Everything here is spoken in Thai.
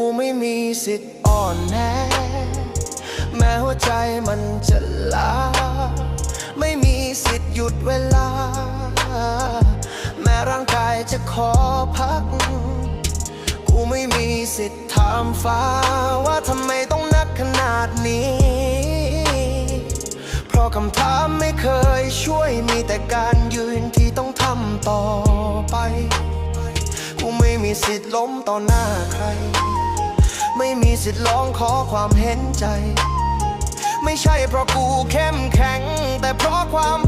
กูไม่มีสิทธิ์อ่อนแอแม้หัวใจมันจะลาไม่มีสิทธิ์หยุดเวลาแม้ร่างกายจะขอพักกูไม่มีสิทธิ์ถามฟ้าว่าทำไมต้องหนักขนาดนี้เพราะคำถามไม่เคยช่วยมีแต่การยืนที่ต้องทำต่อไปกูไม่มีสิทธิ์ล้มต่อหน้าใครไม่มีสิทธิ์ร้องขอความเห็นใจไม่ใช่เพราะกูเข้มแข็งแต่เพราะความ